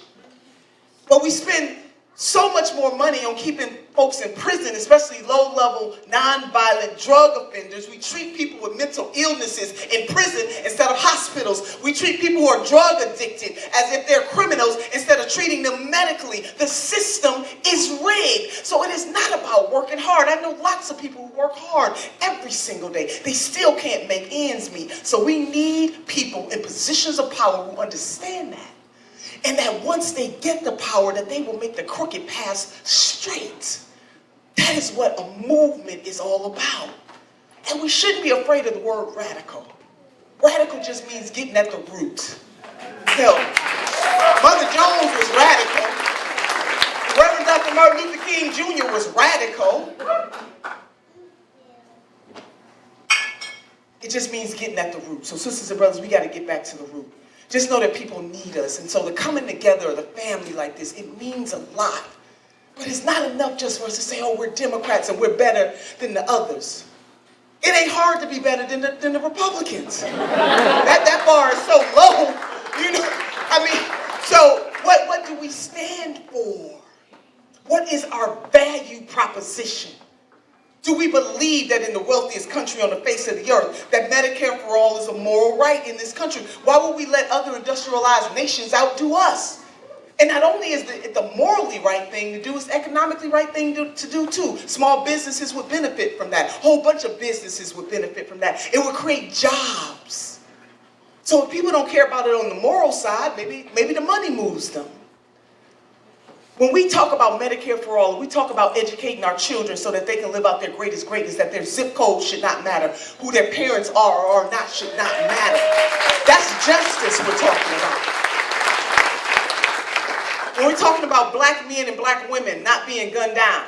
But we spend so much more money on keeping folks in prison, especially low-level, non-violent drug offenders. We treat people with mental illnesses in prison instead of hospitals. We treat people who are drug addicted as if they're criminals instead of treating them medically. The system is rigged. So it is not about working hard. I know lots of people who work hard every single day. They still can't make ends meet. So we need people in positions of power who understand that. And that once they get the power, that they will make the crooked paths straight. That is what a movement is all about. And we shouldn't be afraid of the word radical. Radical just means getting at the root. Hell, Mother Jones was radical. Reverend Dr. Martin Luther King Jr. was radical. It just means getting at the root. So sisters and brothers, we got to get back to the root. Just know that people need us. And so the coming together of the family like this, it means a lot. But it's not enough just for us to say, oh, we're Democrats and we're better than the others. It ain't hard to be better than the Republicans. That bar is so low. You know, I mean, so what do we stand for? What is our value proposition? Do we believe that in the wealthiest country on the face of the earth, that Medicare for all is a moral right in this country? Why would we let other industrialized nations outdo us? And not only is it the morally right thing to do, it's the economically right thing to do too. Small businesses would benefit from that. A whole bunch of businesses would benefit from that. It would create jobs. So if people don't care about it on the moral side, maybe the money moves them. When we talk about Medicare for all, we talk about educating our children so that they can live out their greatest greatness, that their zip code should not matter, who their parents are or are not should not matter. That's justice we're talking about. When we're talking about black men and black women not being gunned down,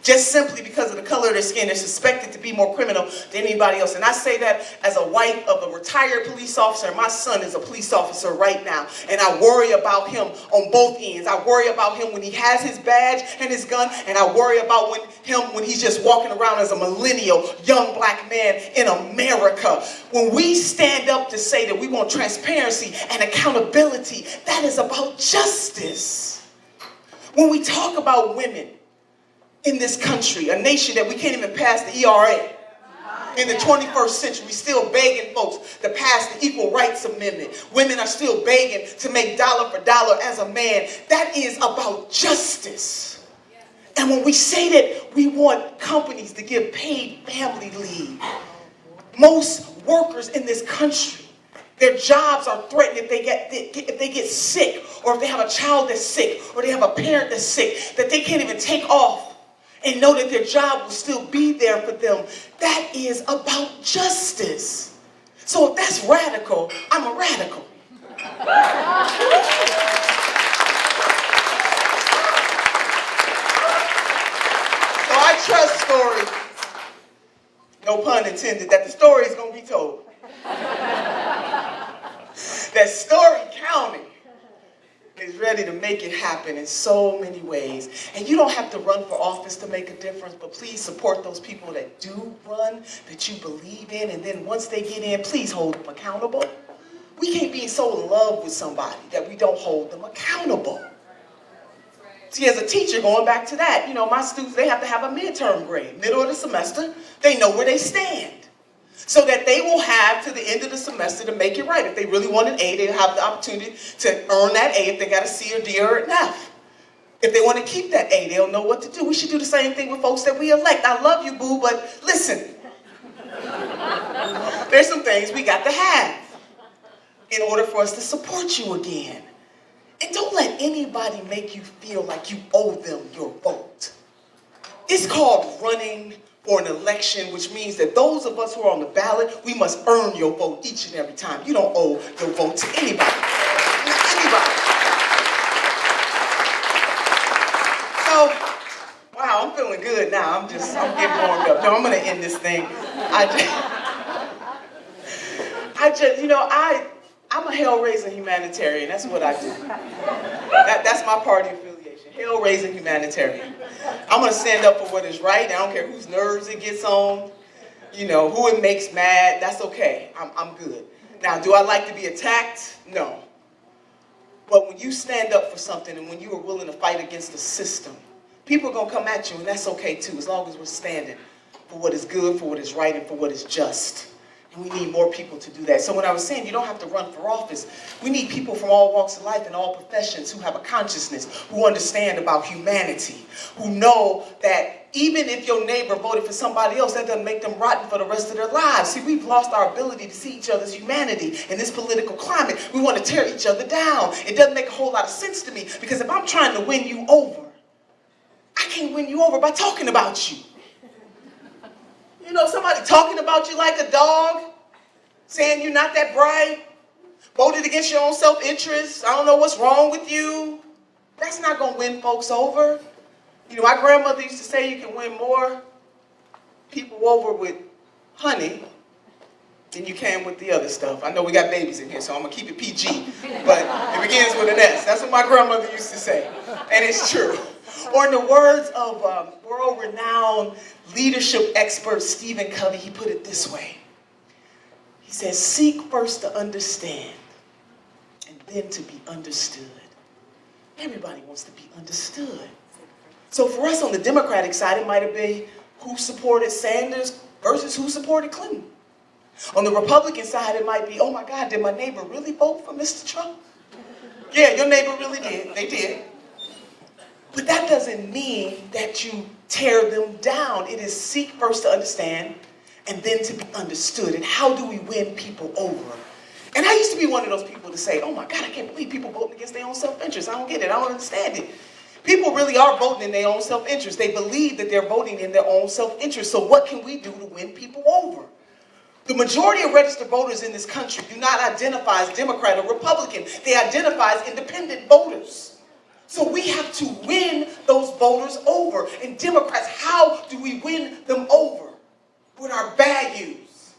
just simply because of the color of their skin, they're suspected to be more criminal than anybody else. And I say that as a wife of a retired police officer. My son is a police officer right now. And I worry about him on both ends. I worry about him when he has his badge and his gun. And I worry about him when he's just walking around as a millennial young black man in America. When we stand up to say that we want transparency and accountability, that is about justice. When we talk about women in this country, a nation that we can't even pass the ERA. In the 21st century, still begging folks to pass the Equal Rights Amendment. Women are still begging to make dollar for dollar as a man. That is about justice. And when we say that we want companies to give paid family leave, most workers in this country, their jobs are threatened if they get sick, or if they have a child that's sick, or they have a parent that's sick, that they can't even take off and know that their job will still be there for them. That is about justice. So if that's radical, I'm a radical. So I trust stories, no pun intended, that the story is going to be told. That Story County is ready to make it happen in so many ways. And you don't have to run for office to make a difference, but please support those people that do run, that you believe in, and then once they get in, please hold them accountable. We can't be so in love with somebody that we don't hold them accountable. See, as a teacher, going back to that, my students, they have to have a midterm grade, middle of the semester. They know where they stand. so that they will have to the end of the semester to make it right. If they really want an A, they'll have the opportunity to earn that A if they got a C or D or an F. If they want to keep that A, they'll know what to do. We should do the same thing with folks that we elect. I love you, boo, but listen. There's some things we got to have in order for us to support you again. And don't let anybody make you feel like you owe them your vote. It's called running for an election, which means that those of us who are on the ballot, we must earn your vote each and every time. You don't owe your vote to anybody. Anybody. So, wow, I'm feeling good now. I'm getting warmed up. No, I'm going to end this thing. I'm a hell-raising humanitarian. That's what I do. That's my party affiliation. Hell-raising humanitarian. I'm going to stand up for what is right. I don't care whose nerves it gets on, who it makes mad. That's okay. I'm good. Now, do I like to be attacked? No. But when you stand up for something and when you are willing to fight against the system, people are going to come at you, and that's okay too, as long as we're standing for what is good, for what is right, and for what is just. And we need more people to do that. So when I was saying you don't have to run for office, we need people from all walks of life and all professions who have a consciousness, who understand about humanity, who know that even if your neighbor voted for somebody else, that doesn't make them rotten for the rest of their lives. See, we've lost our ability to see each other's humanity in this political climate. We want to tear each other down. It doesn't make a whole lot of sense to me, because if I'm trying to win you over, I can't win you over by talking about you. Somebody talking about you like a dog, saying you're not that bright, voted against your own self-interest, I don't know what's wrong with you. That's not going to win folks over. My grandmother used to say you can win more people over with honey than you can with the other stuff. I know we got babies in here, so I'm going to keep it PG, but it begins with an S. That's what my grandmother used to say, and it's true. Or in the words of world-renowned leadership expert Stephen Covey, he put it this way. He says, seek first to understand, and then to be understood. Everybody wants to be understood. So for us on the Democratic side, it might have been who supported Sanders versus who supported Clinton. On the Republican side, it might be, oh my God, did my neighbor really vote for Mr. Trump? Yeah, your neighbor really did. They did. But that doesn't mean that you tear them down. It is seek first to understand and then to be understood. And how do we win people over? And I used to be one of those people to say, oh my God, I can't believe people voting against their own self-interest. I don't get it. I don't understand it. People really are voting in their own self-interest. They believe that they're voting in their own self-interest. So what can we do to win people over? The majority of registered voters in this country do not identify as Democrat or Republican. They identify as independent voters. So we have to win those voters over. And Democrats, how do we win them over? With our values.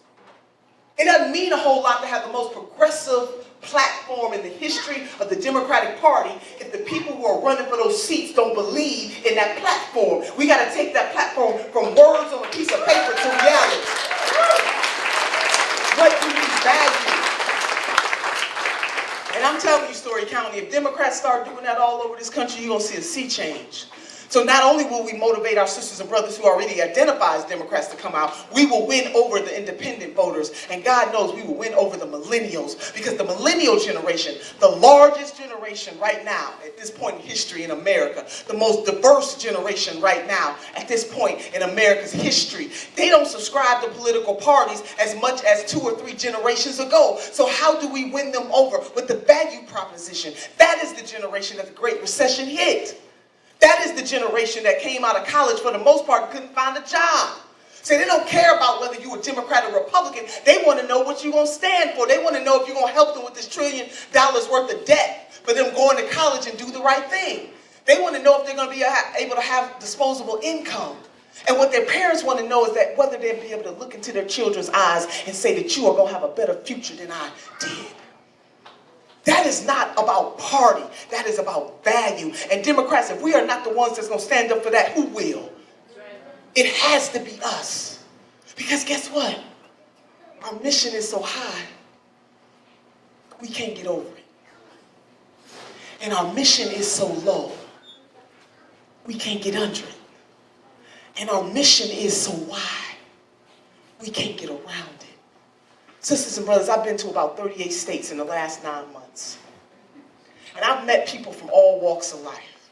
It doesn't mean a whole lot to have the most progressive platform in the history of the Democratic Party if the people who are running for those seats don't believe in that platform. We got to take that platform from words on a piece of paper to reality. What do we value? And I'm telling you, Story County, if Democrats start doing that all over this country, you're going to see a sea change. So not only will we motivate our sisters and brothers who already identify as Democrats to come out, we will win over the independent voters. And God knows we will win over the millennials. Because the millennial generation, the largest generation right now, at this point in history in America, the most diverse generation right now, at this point in America's history, they don't subscribe to political parties as much as 2 or 3 generations ago. So how do we win them over? With the value proposition. That is the generation that the Great Recession hit. That is the generation that came out of college for the most part and couldn't find a job. So they don't care about whether you're a Democrat or Republican. They want to know what you're going to stand for. They want to know if you're going to help them with this $1 trillion worth of debt for them going to college and do the right thing. They want to know if they're going to be able to have disposable income. And what their parents want to know is that whether they'll be able to look into their children's eyes and say that you are going to have a better future than I did. That is not about party. That is about value. And Democrats, if we are not the ones that's going to stand up for that, who will? It has to be us. Because guess what? Our mission is so high, we can't get over it. And our mission is so low, we can't get under it. And our mission is so wide, we can't get around it. Sisters and brothers, I've been to about 38 states in the last 9 months. And I've met people from all walks of life.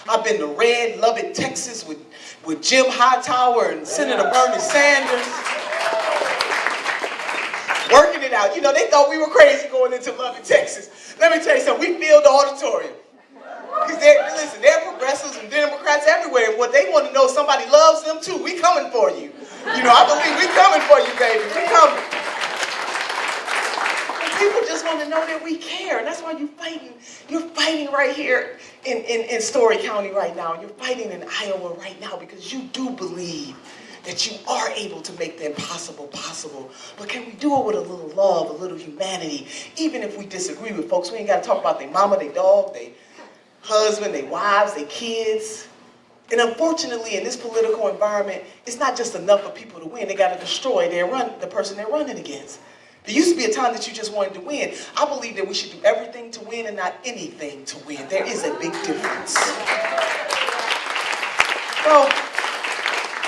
I've been to Red, Lubbock, Texas with Jim Hightower and Senator Bernie Sanders. Working it out. You know, they thought we were crazy going into Lubbock, Texas. Let me tell you something, we filled the auditorium. Because listen, there are progressives and Democrats everywhere. And what they want to know, somebody loves them too. We coming for you. You know, I believe we coming for you, baby. We coming. People just want to know that we care, and that's why you're fighting. You're fighting right here in Story County right now. You're fighting in Iowa right now because you do believe that you are able to make the impossible possible. But can we do it with a little love, a little humanity? Even if we disagree with folks, we ain't got to talk about their mama, their dog, their husband, their wives, their kids. And unfortunately, in this political environment, it's not just enough for people to win. They got to destroy the person they're running against. There used to be a time that you just wanted to win. I believe that we should do everything to win and not anything to win. There is a big difference. So,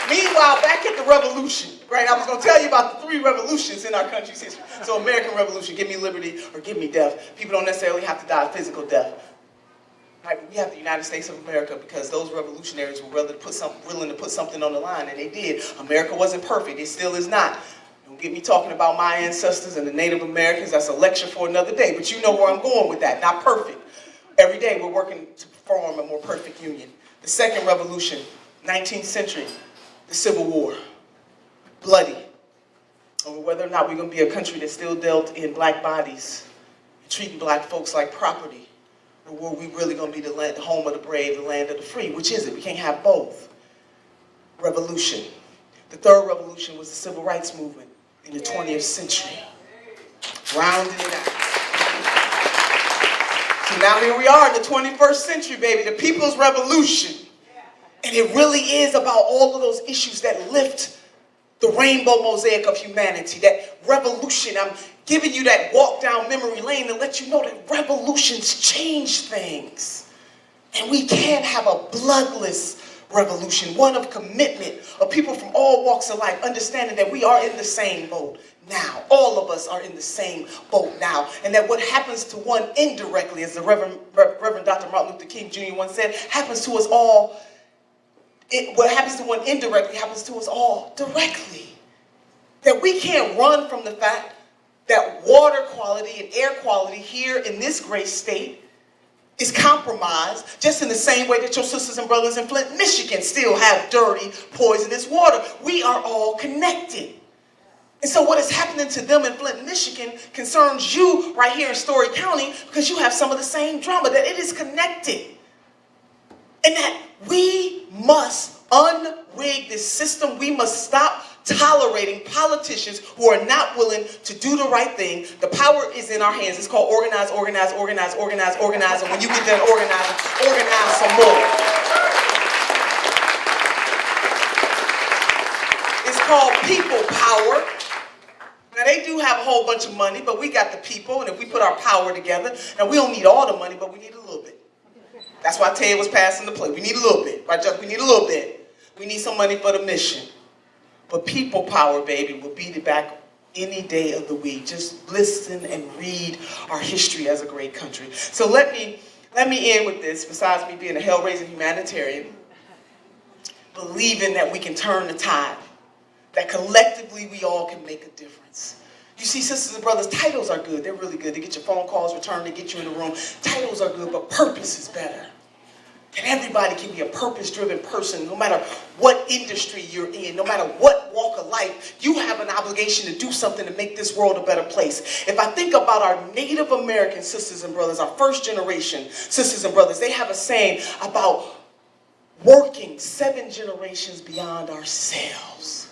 meanwhile, back at the revolution, right? I was going to tell you about the 3 revolutions in our country's history. So, American Revolution, give me liberty or give me death. People don't necessarily have to die a physical death. Right? We have the United States of America because those revolutionaries were willing to put something on the line, and they did. America wasn't perfect. It still is not. Don't get me talking about my ancestors and the Native Americans. That's a lecture for another day. But you know where I'm going with that. Not perfect. Every day we're working to form a more perfect union. The second revolution, 19th century, the Civil War. Bloody. Over whether or not we're going to be a country that still dealt in black bodies, treating black folks like property, or were we really going to be the land, the home of the brave, the land of the free? Which is it? We can't have both. Revolution. The third revolution was the Civil Rights Movement in the 20th century. Rounding it out. So now here we are in the 21st century, baby, the People's Revolution. And it really is about all of those issues that lift the rainbow mosaic of humanity, that revolution. I'm giving you that walk down memory lane to let you know that revolutions change things. And we can't have a bloodless revolution, one of commitment, of people from all walks of life, understanding that we are in the same boat now. All of us are in the same boat now. And that what happens to one indirectly, as the Reverend Dr. Martin Luther King Jr. once said, happens to us all. What happens to one indirectly happens to us all directly. That we can't run from the fact that water quality and air quality here in this great state is compromised, just in the same way that your sisters and brothers in Flint, Michigan still have dirty, poisonous water. We are all connected. And so what is happening to them in Flint, Michigan concerns you right here in Story County because you have some of the same drama, that it is connected. And that we must unrig this system. We must stop tolerating politicians who are not willing to do the right thing. The power is in our hands. It's called organize, organize, organize, organize, organize. And when you get done organizing, organize some more. It's called people power. Now they do have a whole bunch of money, but we got the people, and if we put our power together, now we don't need all the money, but we need a little bit. That's why Ted was passing the plate. We need a little bit, right, Chuck? We need a little bit. We need some money for the mission. But people power, baby, will beat it back any day of the week. Just listen and read our history as a great country. So let me end with this, besides me being a hell-raising humanitarian, believing that we can turn the tide, that collectively we all can make a difference. You see, sisters and brothers, titles are good. They're really good. They get your phone calls returned, they get you in the room. Titles are good, but purpose is better. And everybody can be a purpose-driven person, no matter what industry you're in, no matter what walk of life. You have an obligation to do something to make this world a better place. If I think about our Native American sisters and brothers, our first generation sisters and brothers, they have a saying about working 7 generations beyond ourselves.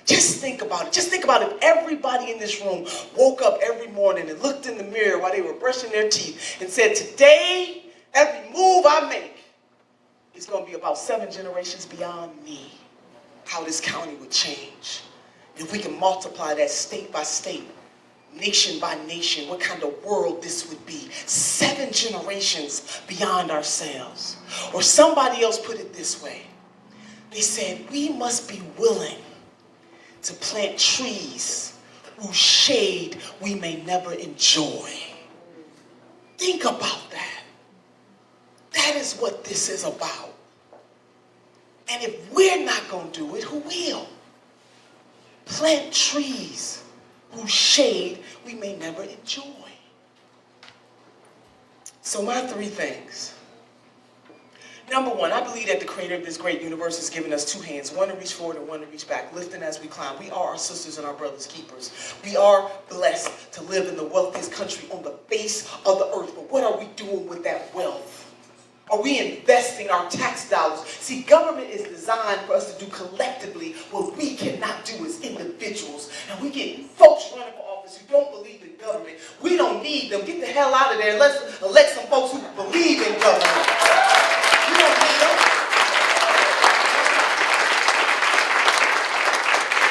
Just think about it. Just think about if everybody in this room woke up every morning and looked in the mirror while they were brushing their teeth and said, today, every move I make, it's going to be about 7 generations beyond me, how this county would change. And if we can multiply that state by state, nation by nation, what kind of world this would be. 7 generations beyond ourselves. Or somebody else put it this way. They said, we must be willing to plant trees whose shade we may never enjoy. Think about that. That is what this is about. And if we're not going to do it, who will? Plant trees whose shade we may never enjoy. So my 3 things. Number 1, I believe that the creator of this great universe has given us 2 hands, one to reach forward and one to reach back, lifting as we climb. We are our sisters and our brothers' keepers. We are blessed to live in the wealthiest country on the face of the earth. But what are we doing with that wealth? Are we investing our tax dollars? See, government is designed for us to do collectively what we cannot do as individuals. And we get folks running for office who don't believe in government. We don't need them. Get the hell out of there and let's elect some folks who believe in government. We don't need them.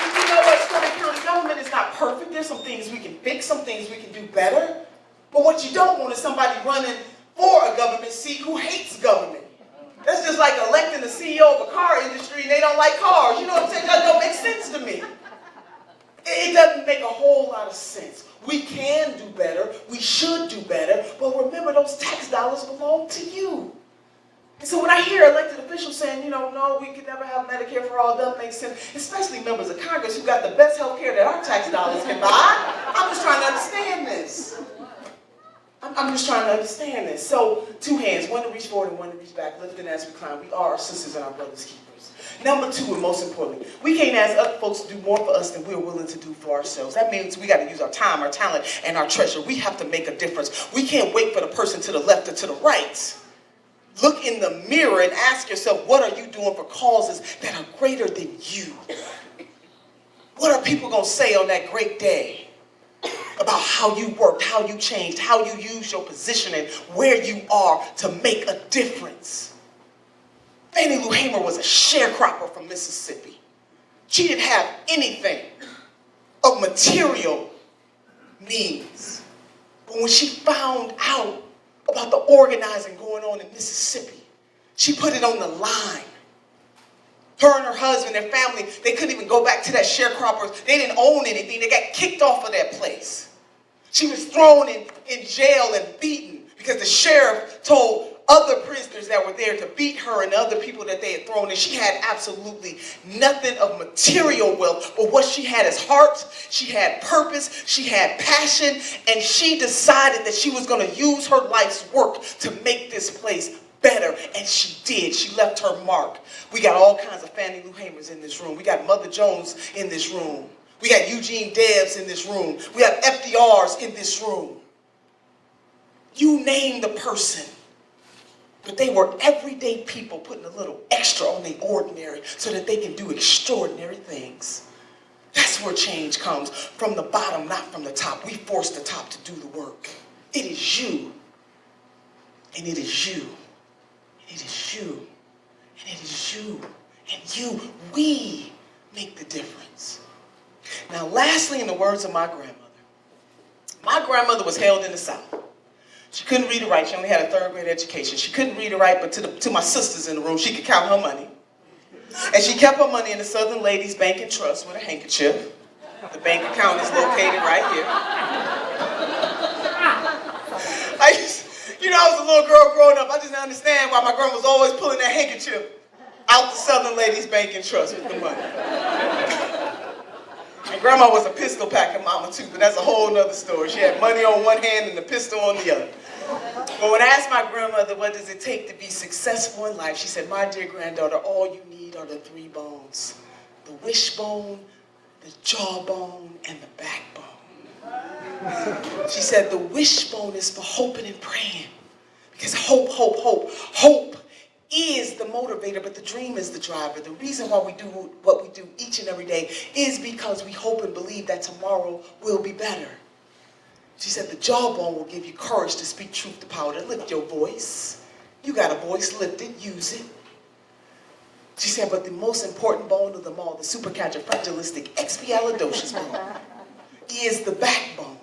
And you know what? Stony County government is not perfect. There's some things we can fix, some things we can do better. But what you don't want is somebody running for a government seat who hates government. That's just like electing the CEO of a car industry and they don't like cars. You know what I'm saying? That don't make sense to me. It doesn't make a whole lot of sense. We can do better. We should do better. But remember, those tax dollars belong to you. And so when I hear elected officials saying, no, we could never have Medicare for all, it doesn't make sense, especially members of Congress who got the best health care that our tax dollars can buy. I'm just trying to understand this. I'm just trying to understand this. So, 2 hands, one to reach forward and one to reach back, lifting as we climb. We are our sisters and our brothers' keepers. Number 2, and most importantly, we can't ask other folks to do more for us than we're willing to do for ourselves. That means we got to use our time, our talent, and our treasure. We have to make a difference. We can't wait for the person to the left or to the right. Look in the mirror and ask yourself, what are you doing for causes that are greater than you? What are people going to say on that great day about how you worked, how you changed, how you used your position and where you are to make a difference? Fannie Lou Hamer was a sharecropper from Mississippi. She didn't have anything of material means. But when she found out about the organizing going on in Mississippi, she put it on the line. Her and her husband, their family, they couldn't even go back to that sharecroppers. They didn't own anything. They got kicked off of that place. She was thrown in jail and beaten because the sheriff told other prisoners that were there to beat her and the other people that they had thrown in. She had absolutely nothing of material wealth, but what she had is heart, she had purpose, she had passion, and she decided that she was going to use her life's work to make this place better, and she did. She left her mark. We got all kinds of Fannie Lou Hamers in this room. We got Mother Jones in this room. We got Eugene Debs in this room. We have FDRs in this room. You name the person. But they were everyday people putting a little extra on the ordinary so that they can do extraordinary things. That's where change comes, from the bottom, not from the top. We force the top to do the work. It is you. And it is you. And it is you. And it is you. And you. We make the difference. Now, lastly, in the words of my grandmother was held in the South. She couldn't read or write. She only had a 3rd grade education. She couldn't read or write, but to my sisters in the room, she could count her money. And she kept her money in the Southern Ladies Bank and Trust with a handkerchief. The bank account is located right here. I was a little girl growing up. I just didn't understand why my grandma was always pulling that handkerchief out the Southern Ladies Bank and Trust with the money. And grandma was a pistol packing mama too, but that's a whole nother story. She had money on one hand and the pistol on the other. But when I asked my grandmother, what does it take to be successful in life, she said, my dear granddaughter, all you need are the 3 bones. The wishbone, the jawbone, and the backbone. She said the wishbone is for hoping and praying. Because hope is the motivator, but the dream is the driver. The reason why we do what we do each and every day is because we hope and believe that tomorrow will be better. She said the jawbone will give you courage to speak truth to power, to lift your voice. You got a voice, lift it, use it. She said, but the most important bone of them all, the supercalifragilisticexpialidocious bone, is the backbone.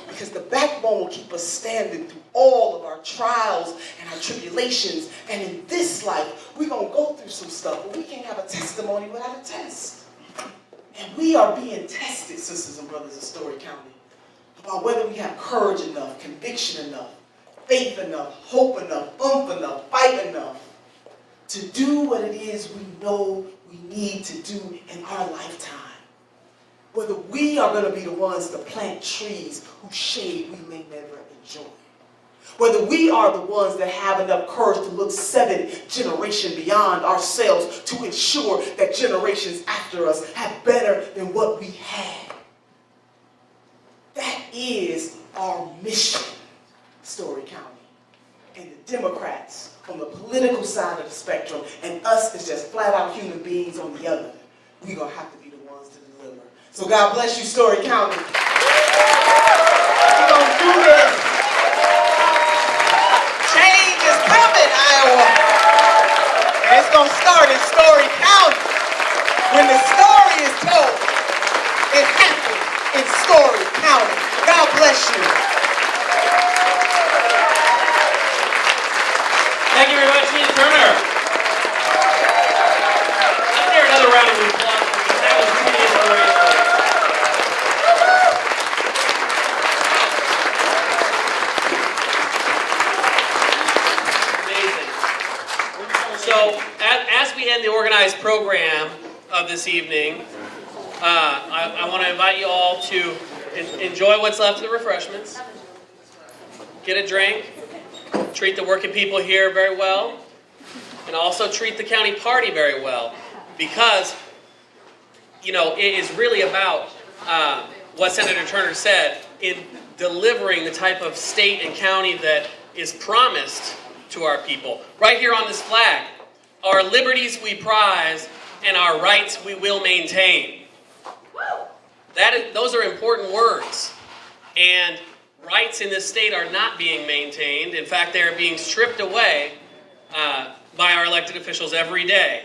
Because the backbone will keep us standing through all of our trials and our tribulations. And in this life, we're going to go through some stuff, but we can't have a testimony without a test. And we are being tested, sisters and brothers of Story County, about whether we have courage enough, conviction enough, faith enough, hope enough, enough, fight enough to do what it is we know we need to do in our lifetime. Whether we are going to be the ones to plant trees whose shade we may never enjoy. Whether we are the ones that have enough courage to look 7 generations beyond ourselves to ensure that generations after us have better than what we had. That is our mission, Story County. And the Democrats on the political side of the spectrum and us as just flat out human beings on the other, we're going to have to be the ones to deliver. So God bless you, Story County. We're going to do this. Change is coming, Iowa. And it's going to start in Story County. When the story is told, it happens in Story County. God bless you. Thank you very much, Ms. Turner. Let's hear another round of applause. That was really inspirational. Amazing. So, as we end the organized program of this evening, I want to invite you all to enjoy what's left of the refreshments. Get a drink. Treat the working people here very well, and also treat the county party very well, because, you know, it is really about what Senator Turner said in delivering the type of state and county that is promised to our people. Right here on this flag, our liberties we prize and our rights we will maintain. Those are important words, and rights in this state are not being maintained. In fact, they are being stripped away by our elected officials every day.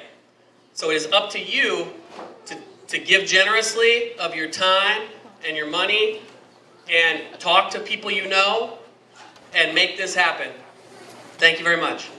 So it is up to you to give generously of your time and your money and talk to people you know and make this happen. Thank you very much.